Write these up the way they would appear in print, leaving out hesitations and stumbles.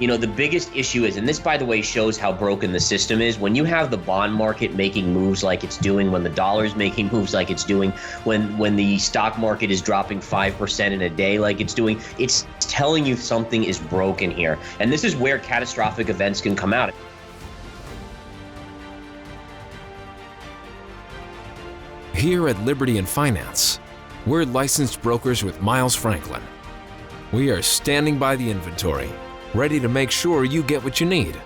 the biggest issue is, and this, by the way, shows how broken the system is, when you have the bond market making moves like it's doing, when the dollar's making moves like it's doing, when the stock market is dropping 5% in a day like it's doing, it's telling you something is broken here. And this is where catastrophic events can come out. Here at Liberty in Finance, we're licensed brokers with Miles Franklin. We are standing by the inventory, ready to make sure you get what you need,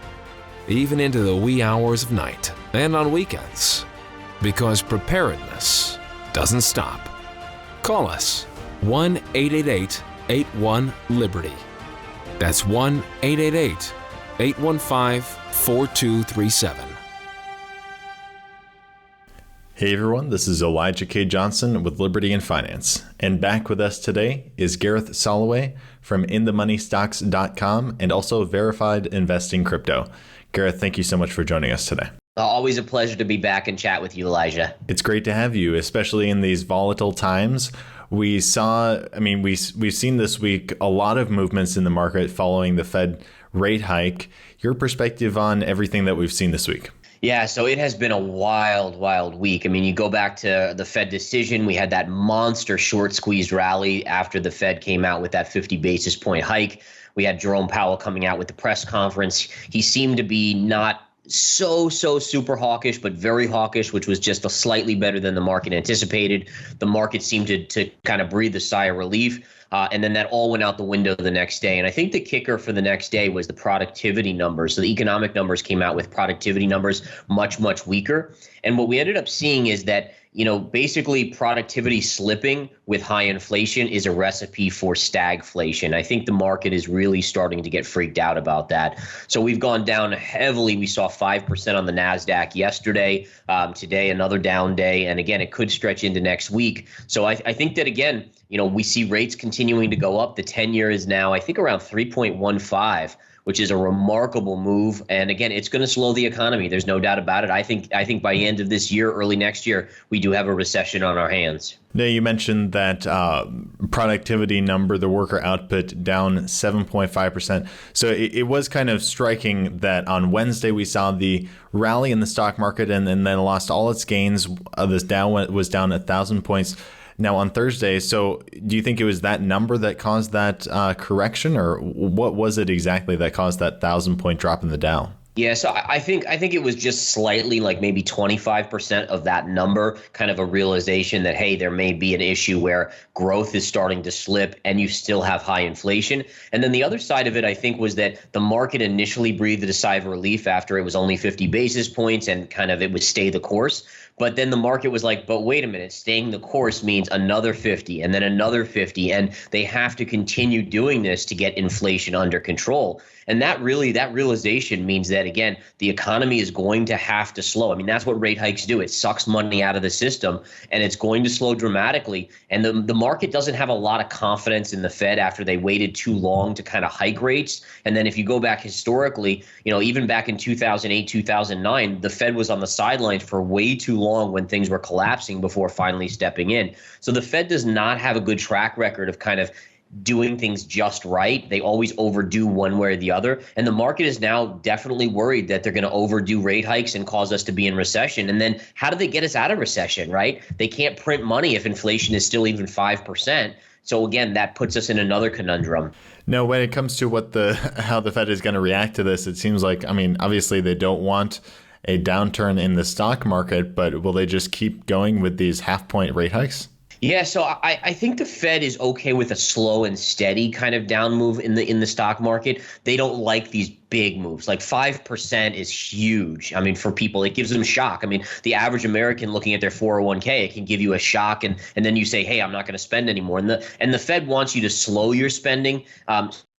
even into the wee hours of night and on weekends, because preparedness doesn't stop. Call us 1-888-81-LIBERTY. That's 1-888-815-4237. Hey everyone, this is Elijah K. Johnson with Liberty in Finance. And back with us today is Gareth Soloway from InTheMoneyStocks.com and also Verified Investing Crypto. Gareth, thank you so much for joining us today. Always a pleasure to be back and chat with you, Elijah. It's great to have you, especially in these volatile times. We've seen this week a lot of movements in the market following the Fed rate hike. Your perspective on everything that we've seen this week? Yeah, so it has been a wild, wild week. I mean, you go back to the Fed decision. We had that monster short squeeze rally after the Fed came out with that 50 basis point hike. We had Jerome Powell coming out with the press conference. He seemed to be not so super hawkish, but very hawkish, which was just a slightly better than the market anticipated. The market seemed to kind of breathe a sigh of relief. And then that all went out the window the next day. And I think the kicker for the next day was the productivity numbers. So the economic numbers came out with productivity numbers much weaker. And what we ended up seeing is that, basically productivity slipping with high inflation is a recipe for stagflation. I think the market is really starting to get freaked out about that. So we've gone down heavily. We saw 5% on the Nasdaq yesterday. Today, another down day. And again, it could stretch into next week. So I think that, again, we see rates continuing to go up. The 10-year is now, I think, around 3.15, which is a remarkable move. And again, it's going to slow the economy. There's no doubt about it. I think by the end of this year, early next year, we do have a recession on our hands. Now, you mentioned that productivity number, the worker output, down 7.5%. So it was kind of striking that on Wednesday we saw the rally in the stock market and then lost all its gains. This Dow was down 1,000 points. Now on Thursday, so do you think it was that number that caused that correction, or what was it exactly that caused that 1,000-point drop in the Dow? Yeah, so I think it was just slightly, like maybe 25% of that number, kind of a realization that, hey, there may be an issue where growth is starting to slip and you still have high inflation. And then the other side of it, I think, was that the market initially breathed a sigh of relief after it was only 50 basis points and kind of it would stay the course. But then the market was like, but wait a minute, staying the course means another 50 and then another 50. And they have to continue doing this to get inflation under control. And that realization means that, again, the economy is going to have to slow. I mean, that's what rate hikes do. It sucks money out of the system, and it's going to slow dramatically. And the market doesn't have a lot of confidence in the Fed after they waited too long to kind of hike rates. And then if you go back historically, even back in 2008, 2009, the Fed was on the sidelines for way too long when things were collapsing before finally stepping in. So the Fed does not have a good track record of kind of doing things just right. They always overdo one way or the other. And the market is now definitely worried that they're going to overdo rate hikes and cause us to be in recession. And then how do they get us out of recession, right? They can't print money if inflation is still even 5%. So again, that puts us in another conundrum. No, when it comes to how the Fed is going to react to this, it seems like, obviously they don't want a downturn in the stock market, but will they just keep going with these half-point rate hikes? Yeah, so I think the Fed is okay with a slow and steady kind of down move in the stock market. They don't like these big moves. Like 5% is huge. I mean, for people, it gives them shock. I mean, the average American looking at their 401k, it can give you a shock, and then you say, hey, I'm not going to spend anymore. And the Fed wants you to slow your spending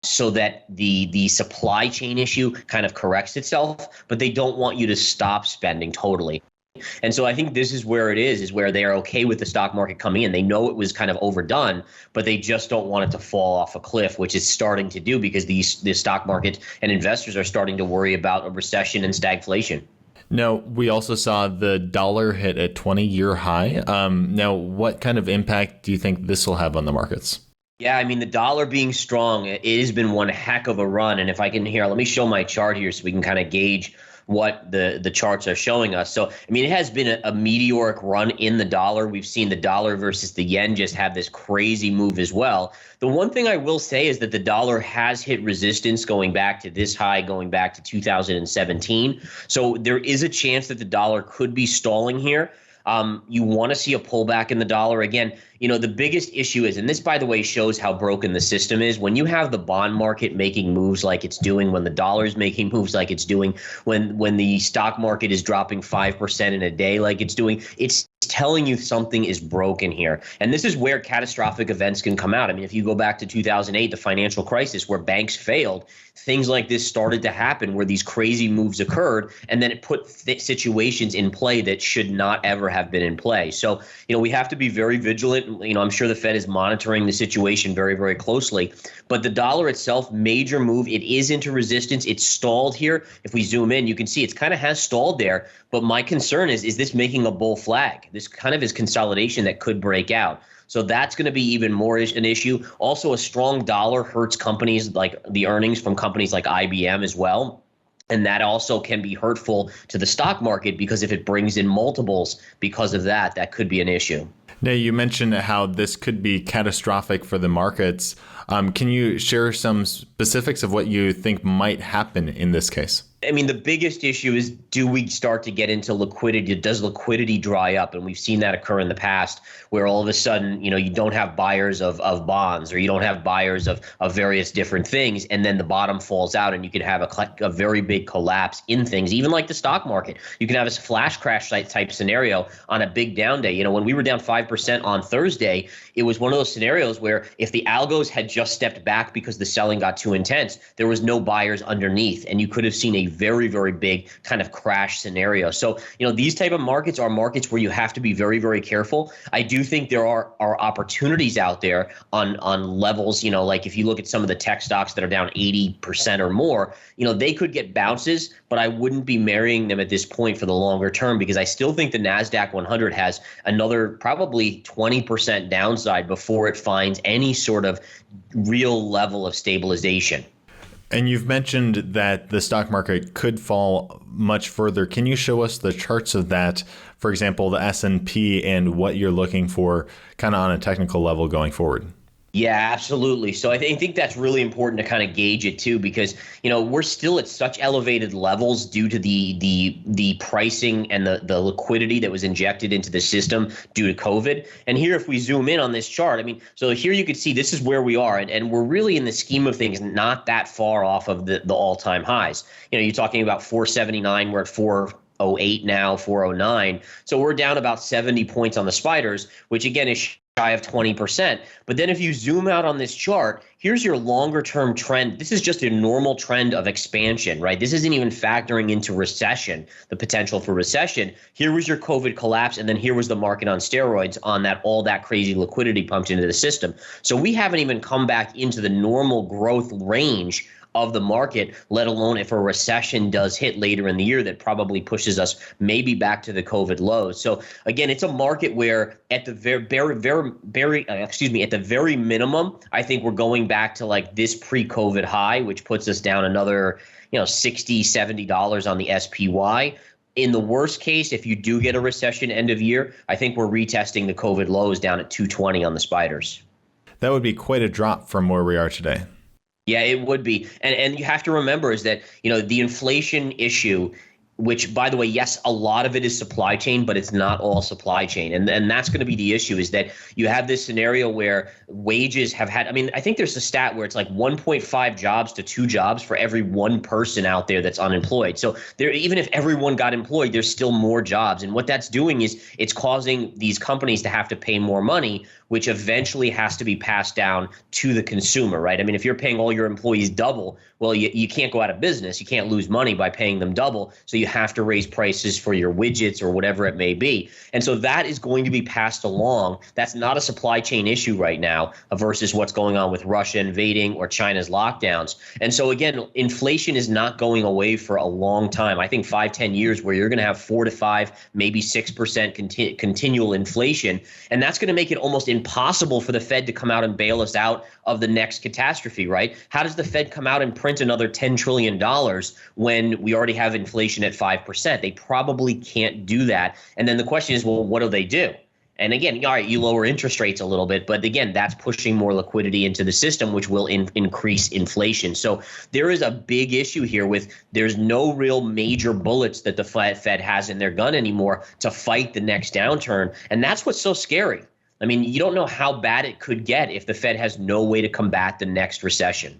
so that the supply chain issue kind of corrects itself, but they don't want you to stop spending totally. And so I think this is where it is where they are okay with the stock market coming in. They know it was kind of overdone, but they just don't want it to fall off a cliff, which it's starting to do because the stock market and investors are starting to worry about a recession and stagflation. Now, we also saw the dollar hit a 20-year high. Now, what kind of impact do you think this will have on the markets? Yeah, I mean, the dollar being strong, it has been one heck of a run. And if I can here, let me show my chart here so we can kind of gauge what the charts are showing us. So, I mean, it has been a meteoric run in the dollar. We've seen the dollar versus the yen just have this crazy move as well. The one thing I will say is that the dollar has hit resistance going back to this high, going back to 2017. So there is a chance that the dollar could be stalling here. You want to see a pullback in the dollar. Again, the biggest issue is, and this, by the way, shows how broken the system is, when you have the bond market making moves like it's doing, when the dollar is making moves like it's doing, when the stock market is dropping 5% in a day like it's doing, it's telling you something is broken here. And this is where catastrophic events can come out. I mean, if you go back to 2008, the financial crisis where banks failed, things like this started to happen where these crazy moves occurred, and then it put situations in play that should not ever have been in play. So, we have to be very vigilant. I'm sure the Fed is monitoring the situation very, very closely. But the dollar itself, major move. It is into resistance. It's stalled here. If we zoom in, you can see it's kind of has stalled there. But my concern is this making a bull flag? This kind of is consolidation that could break out. So that's going to be even more an issue. Also, a strong dollar hurts companies like the earnings from companies like IBM as well. And that also can be hurtful to the stock market because if it brings in multiples because of that, that could be an issue. Now, you mentioned how this could be catastrophic for the markets. Can you share some specifics of what you think might happen in this case? I mean, the biggest issue is, do we start to get into liquidity? Does liquidity dry up? And we've seen that occur in the past where all of a sudden, you don't have buyers of bonds, or you don't have buyers of various different things. And then the bottom falls out and you can have a very big collapse in things, even like the stock market. You can have a flash crash type scenario on a big down day. When we were down 5% on Thursday, it was one of those scenarios where if the algos had just stepped back because the selling got too intense, there was no buyers underneath. And you could have seen a very, very big kind of crash scenario. So, these type of markets are markets where you have to be very, very careful. I do think there are opportunities out there on levels, like if you look at some of the tech stocks that are down 80% or more, they could get bounces, but I wouldn't be marrying them at this point for the longer term because I still think the Nasdaq 100 has another probably 20% downside before it finds any sort of real level of stabilization. And you've mentioned that the stock market could fall much further. Can you show us the charts of that? For example, the S&P and what you're looking for kind of on a technical level going forward. Yeah, absolutely. So I think that's really important to kind of gauge it too, because we're still at such elevated levels due to the pricing and the liquidity that was injected into the system due to COVID. And here, if we zoom in on this chart, I mean, so here you can see this is where we are, and we're really in the scheme of things not that far off of the all-time highs. You're talking about 479, we're at 408 now, 409. So we're down about 70 points on the spiders, which again is shy of 20%. But then if you zoom out on this chart, here's your longer term trend. This is just a normal trend of expansion, right? This isn't even factoring into recession, the potential for recession. Here was your COVID collapse, and then here was the market on steroids on that, all that crazy liquidity pumped into the system. So we haven't even come back into the normal growth range of the market, let alone if a recession does hit later in the year that probably pushes us maybe back to the COVID lows. So again, it's a market where at the at the very minimum, I think we're going back to like this pre-COVID high, which puts us down another, $60, $70 on the SPY. In the worst case, if you do get a recession end of year, I think we're retesting the COVID lows down at 220 on the spiders. That would be quite a drop from where we are today. Yeah, it would be. And you have to remember is that, the inflation issue, which, by the way, yes, a lot of it is supply chain, but it's not all supply chain. And that's going to be the issue, is that you have this scenario where wages have had, I think there's a stat where it's like 1.5 jobs to 2 jobs for every one person out there that's unemployed. So there, even if everyone got employed, there's still more jobs. And what that's doing is it's causing these companies to have to pay more money, which eventually has to be passed down to the consumer, right? If you're paying all your employees double, well, you can't go out of business. You can't lose money by paying them double. So you have to raise prices for your widgets or whatever it may be. And so that is going to be passed along. That's not a supply chain issue right now versus what's going on with Russia invading or China's lockdowns. And so again, inflation is not going away for a long time. I think 5-10 years where you're going to have 4 to 5, maybe 6% continual inflation. And that's going to make it almost impossible for the Fed to come out and bail us out of the next catastrophe, right? How does the Fed come out and print another $10 trillion when we already have inflation at 5%? They probably can't do that. And then the question is, well, what do they do? And again, all right, you lower interest rates a little bit, but again, that's pushing more liquidity into the system, which will increase inflation. So there is a big issue here with there's no real major bullets that the Fed has in their gun anymore to fight the next downturn. And that's what's so scary. I mean, you don't know how bad it could get if the Fed has no way to combat the next recession.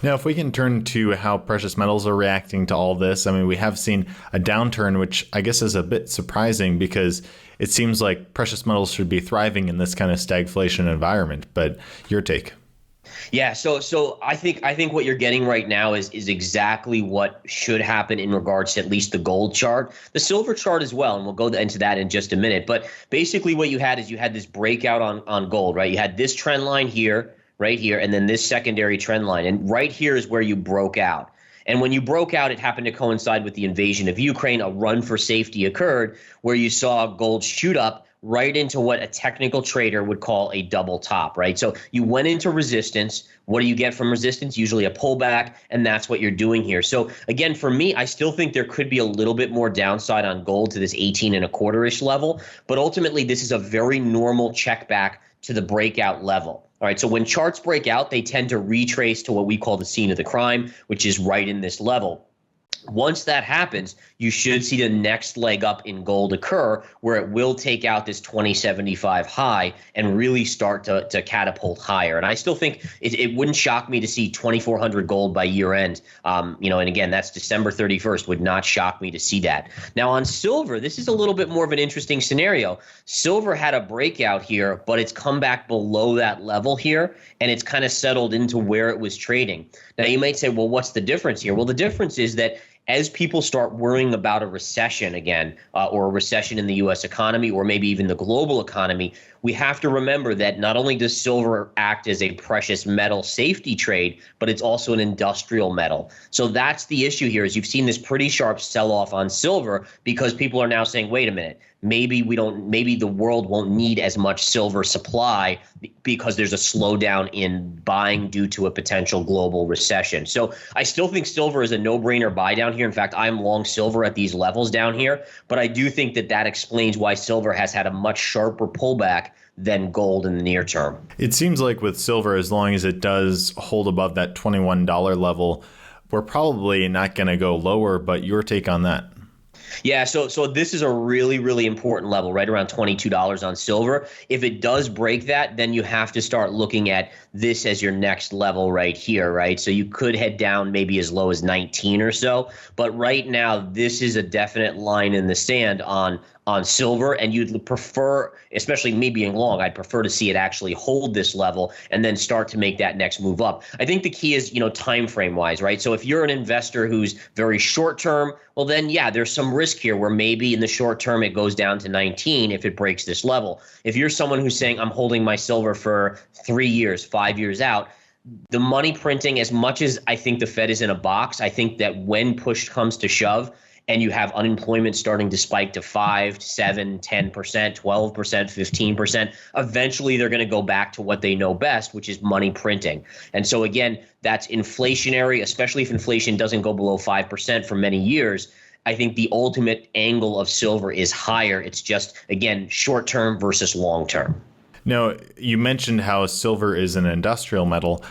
Now, if we can turn to how precious metals are reacting to all this, I mean, we have seen a downturn, which I guess is a bit surprising because it seems like precious metals should be thriving in this kind of stagflation environment. But your take? Yeah, so I think what you're getting right now is exactly what should happen in regards to at least the gold chart, the silver chart as well, and we'll go into that in just a minute. But basically, what you had is you had this breakout on gold, right? You had this trend line here, right here, and then this secondary trend line, and right here is where you broke out. And when you broke out, it happened to coincide with the invasion of Ukraine. A run for safety occurred where you saw gold shoot up right into what a technical trader would call a double top, right? So you went into resistance. What do you get from resistance? Usually a pullback, and that's what you're doing here. So again, for me, I still think there could be a little bit more downside on gold to this 18 and a quarter-ish level, but ultimately this is a very normal check back to the breakout level. All right, so when charts break out, they tend to retrace to what we call the scene of the crime, which is right in this level. Once that happens, you should see the next leg up in gold occur where it will take out this 2075 high and really start to catapult higher. And I still think it wouldn't shock me to see 2,400 gold by year end. And again, that's December 31st, would not shock me to see that. Now on silver, this is a little bit more of an interesting scenario. Silver had a breakout here, but it's come back below that level here, and it's kind of settled into where it was trading. Now you might say, well, what's the difference here? Well, the difference is that as people start worrying about a recession again, or a recession in the U.S. economy, or maybe even the global economy, we have to remember that not only does silver act as a precious metal safety trade, but it's also an industrial metal. So that's the issue here, is you've seen this pretty sharp sell-off on silver because people are now saying, wait a minute, maybe the world won't need as much silver supply because there's a slowdown in buying due to a potential global recession. So I still think silver is a no-brainer buy down here. In fact, I'm long silver at these levels down here, but I do think that explains why silver has had a much sharper pullback than gold in the near term. It seems like with silver, as long as it does hold above that $21 level, we're probably not going to go lower, but your take on that? Yeah, so this is a really, really important level, right around $22 on silver. If it does break that, then you have to start looking at this as your next level right here, right? So you could head down maybe as low as 19 or so. But right now, this is a definite line in the sand on silver, and you'd prefer, especially me being long, I'd prefer to see it actually hold this level and then start to make that next move up. I think the key is, time frame wise, right? So if you're an investor who's very short term, well then, yeah, there's some risk here where maybe in the short term it goes down to 19 if it breaks this level. If you're someone who's saying, I'm holding my silver for 3 years, 5 years out, the money printing, as much as I think the Fed is in a box, I think that when push comes to shove, and you have unemployment starting to spike to 5, 7, 10%, 12%, 15%, eventually they're going to go back to what they know best, which is money printing. And so again, that's inflationary, especially if inflation doesn't go below 5% for many years. I think the ultimate angle of silver is higher. It's just, again, short term versus long term. Now, you mentioned how silver is an industrial metal.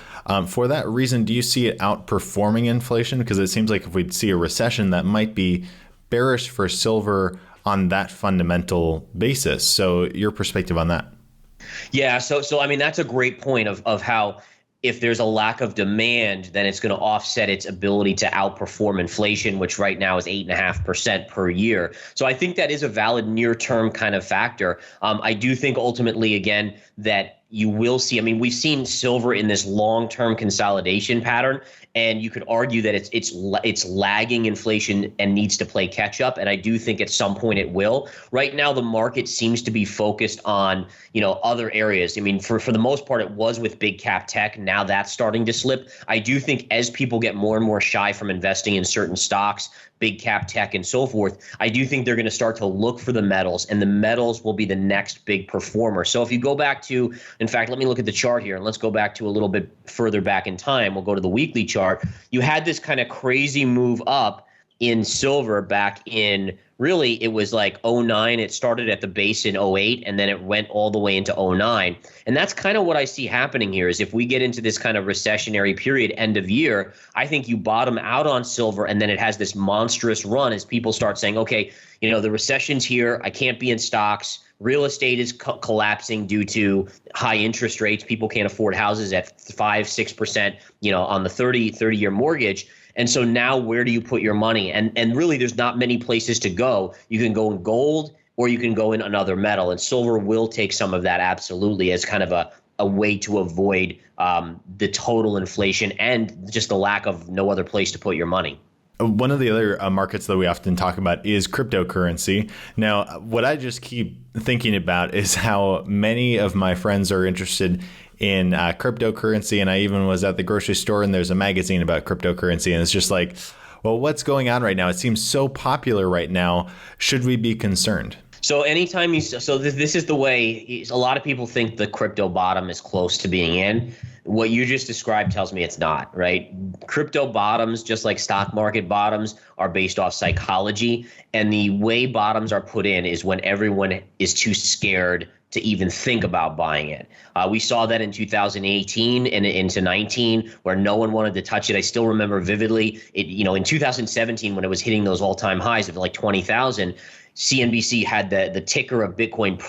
For that reason, do you see it outperforming inflation? Because it seems like if we'd see a recession, that might be bearish for silver on that fundamental basis. So your perspective on that? Yeah, so I mean, that's a great point of how if there's a lack of demand, then it's going to offset its ability to outperform inflation, which right now is 8.5% per year. So I think that is a valid near-term kind of factor. I do think ultimately, again, that you will see, I mean, we've seen silver in this long-term consolidation pattern, and you could argue that it's lagging inflation and needs to play catch up. And I do think at some point it will. Right now, the market seems to be focused on, other areas. I mean, for the most part, it was with big cap tech. Now that's starting to slip. I do think as people get more and more shy from investing in certain stocks, big cap tech and so forth, I do think they're going to start to look for the metals, and the metals will be the next big performer. So if you go back to, in fact, let me look at the chart here, and let's go back to a little bit further back in time. We'll go to the weekly chart. You had this kind of crazy move up in silver back in, really, it was like '09. It started at the base in '08, and then it went all the way into '09. And that's kind of what I see happening here is if we get into this kind of recessionary period, end of year, I think you bottom out on silver, and then it has this monstrous run as people start saying, okay, the recession's here. I can't be in stocks. Real estate is collapsing due to high interest rates. People can't afford houses at 5-6%, on the 30-year mortgage. And so now where do you put your money? And really, there's not many places to go. You can go in gold or you can go in another metal. And silver will take some of that absolutely as kind of a way to avoid the total inflation and just the lack of no other place to put your money. One of the other markets that we often talk about is cryptocurrency. Now, what I just keep thinking about is how many of my friends are interested in cryptocurrency. And I even was at the grocery store and there's a magazine about cryptocurrency. And it's just like, well, what's going on right now? It seems so popular right now. Should we be concerned? So anytime this is the way a lot of people think the crypto bottom is close to being in. What you just described tells me it's not, right? Crypto bottoms, just like stock market bottoms, are based off psychology. And the way bottoms are put in is when everyone is too scared to even think about buying it. We saw that in 2018 and into 19, where no one wanted to touch it. I still remember vividly, in 2017 when it was hitting those all-time highs of like 20,000, CNBC had the ticker of Bitcoin,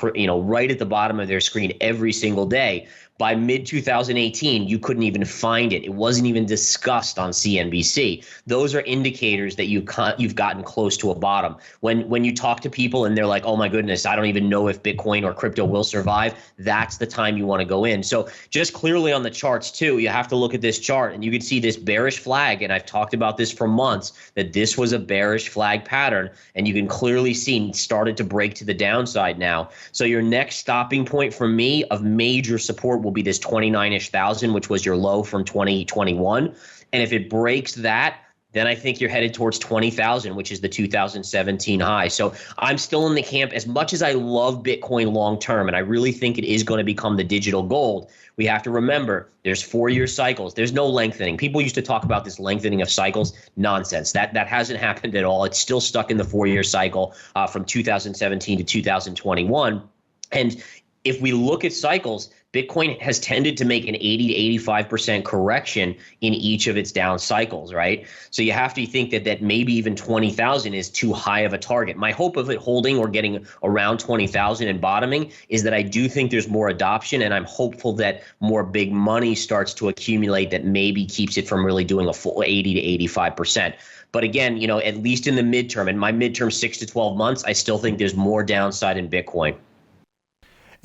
right at the bottom of their screen every single day. By mid-2018, you couldn't even find it. It wasn't even discussed on CNBC. Those are indicators that you've gotten close to a bottom. When you talk to people and they're like, oh my goodness, I don't even know if Bitcoin or crypto will survive, that's the time you want to go in. So just clearly on the charts too, you have to look at this chart and you can see this bearish flag. And I've talked about this for months, that this was a bearish flag pattern. And you can clearly see it started to break to the downside now. So your next stopping point for me of major support will be this 29-ish thousand, which was your low from 2021. And if it breaks that, then I think you're headed towards 20,000, which is the 2017 high. So I'm still in the camp, as much as I love Bitcoin long term, and I really think it is going to become the digital gold. We have to remember there's 4-year cycles. There's no lengthening. People used to talk about this lengthening of cycles. Nonsense. That hasn't happened at all. It's still stuck in the 4-year cycle from 2017 to 2021. And if we look at cycles, Bitcoin has tended to make an 80 to 85% correction in each of its down cycles, right? So you have to think that maybe even 20,000 is too high of a target. My hope of it holding or getting around 20,000 and bottoming is that I do think there's more adoption, and I'm hopeful that more big money starts to accumulate that maybe keeps it from really doing a full 80 to 85%. But again, at least in the midterm, and my midterm 6 to 12 months, I still think there's more downside in Bitcoin.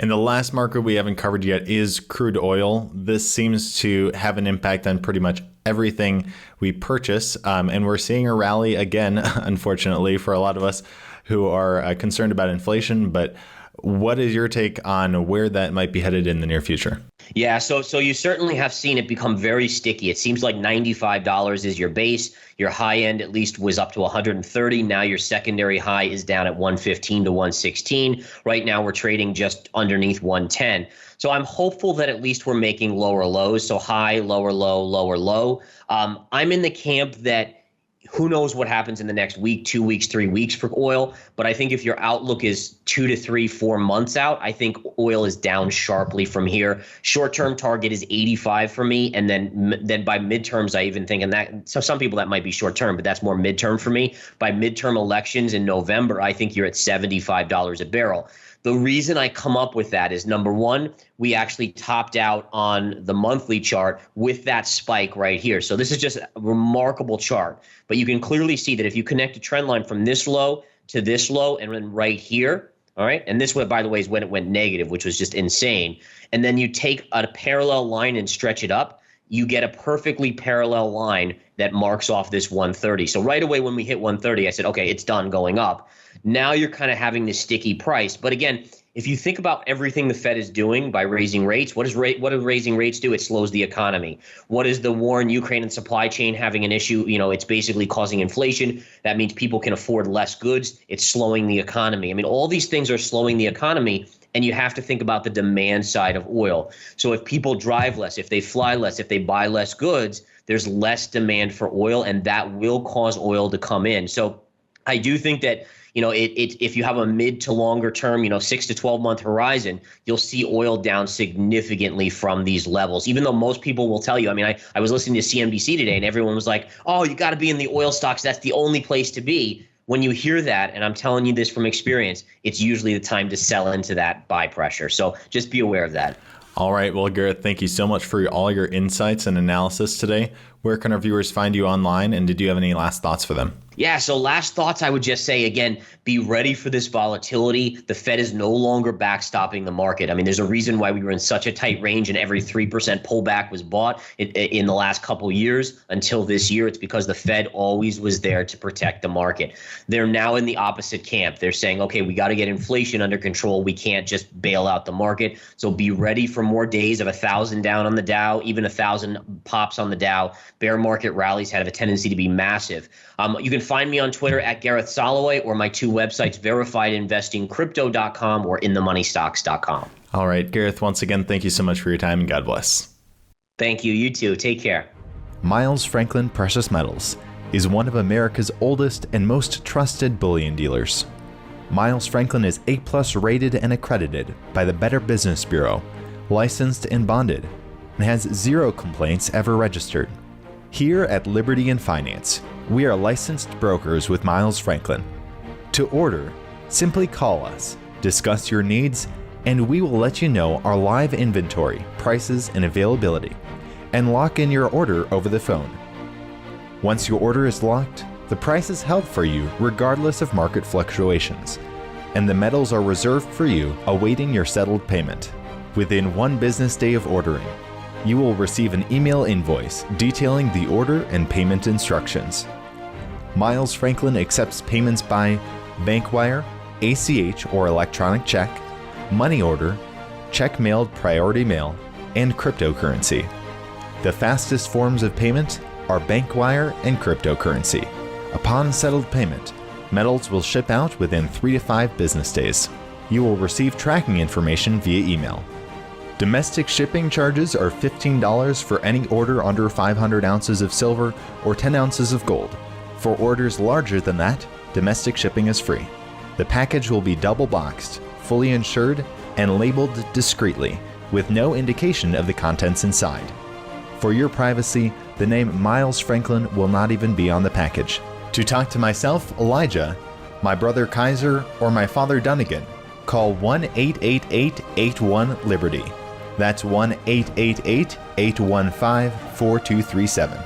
And the last market we haven't covered yet is crude oil. This seems to have an impact on pretty much everything we purchase. And we're seeing a rally again, unfortunately, for a lot of us who are concerned about inflation. But what is your take on where that might be headed in the near future? Yeah, so you certainly have seen it become very sticky. It seems like $95 is your base. Your high end at least was up to 130. Now your secondary high is down at 115 to 116. Right now we're trading just underneath 110. So I'm hopeful that at least we're making lower lows. So high, lower low, lower low. I'm in the camp that who knows what happens in the next week, 2 weeks, 3 weeks for oil. But I think if your outlook is 2 to 3, 4 months out, I think oil is down sharply from here. Short-term target is 85 for me. And then by midterms, I even think, and that, so some people that might be short-term, but that's more midterm for me. By midterm elections in November, I think you're at $75 a barrel. The reason I come up with that is, number one, we actually topped out on the monthly chart with that spike right here. So this is just a remarkable chart. But you can clearly see that if you connect a trend line from this low to this low and then right here, All right. And this one, by the way, is when it went negative, which was just insane. And then you take a parallel line and stretch it up, you get a perfectly parallel line that marks off this 130. So right away when we hit 130, I said, okay, it's done going up. Now you're kind of having this sticky price. But again, if you think about everything the Fed is doing by raising rates, what do raising rates do? It slows the economy. What is the war in Ukraine and supply chain having an issue? It's basically causing inflation. That means people can afford less goods. It's slowing the economy. I mean, all these things are slowing the economy, and you have to think about the demand side of oil. So if people drive less, if they fly less, if they buy less goods, there's less demand for oil, and that will cause oil to come in. So I do think that if you have a mid to longer term, 6 to 12 month horizon, you'll see oil down significantly from these levels, even though most people will tell you. I mean, I was listening to CNBC today and everyone was like, oh, you got to be in the oil stocks. That's the only place to be. When you hear that, and I'm telling you this from experience, it's usually the time to sell into that buy pressure. So just be aware of that. All right. Well, Gareth, thank you so much for all your insights and analysis today. Where can our viewers find you online? And did you have any last thoughts for them? Yeah, so last thoughts, I would just say, again, be ready for this volatility. The Fed is no longer backstopping the market. I mean, there's a reason why we were in such a tight range and every 3% pullback was bought in the last couple years until this year. It's because the Fed always was there to protect the market. They're now in the opposite camp. They're saying, okay, we got to get inflation under control. We can't just bail out the market. So be ready for more days of 1,000 down on the Dow, even 1,000 pops on the Dow. Bear market rallies have a tendency to be massive. You can find me on Twitter at Gareth Soloway, or my two websites, verifiedinvestingcrypto.com or inthemoneystocks.com. All right, Gareth, once again, thank you so much for your time and God bless. Thank you. You too. Take care. Miles Franklin Precious Metals is one of America's oldest and most trusted bullion dealers. Miles Franklin is A+ rated and accredited by the Better Business Bureau, licensed and bonded, and has 0 complaints ever registered. Here at Liberty in Finance, we are licensed brokers with Miles Franklin. To order, simply call us, discuss your needs, and we will let you know our live inventory, prices, and availability, and lock in your order over the phone. Once your order is locked, the price is held for you regardless of market fluctuations, and the metals are reserved for you awaiting your settled payment. Within 1 business day of ordering, you will receive an email invoice detailing the order and payment instructions. Miles Franklin accepts payments by bank wire, ACH or electronic check, money order, check mailed priority mail, and cryptocurrency. The fastest forms of payment are bank wire and cryptocurrency. Upon settled payment, metals will ship out within 3 to 5 business days. You will receive tracking information via email. Domestic shipping charges are $15 for any order under 500 ounces of silver or 10 ounces of gold. For orders larger than that, domestic shipping is free. The package will be double boxed, fully insured, and labeled discreetly, with no indication of the contents inside. For your privacy, the name Miles Franklin will not even be on the package. To talk to myself, Elijah, my brother Kaiser, or my father Dunnigan, call 1-888-81-LIBERTY. That's 1-888-815-4237.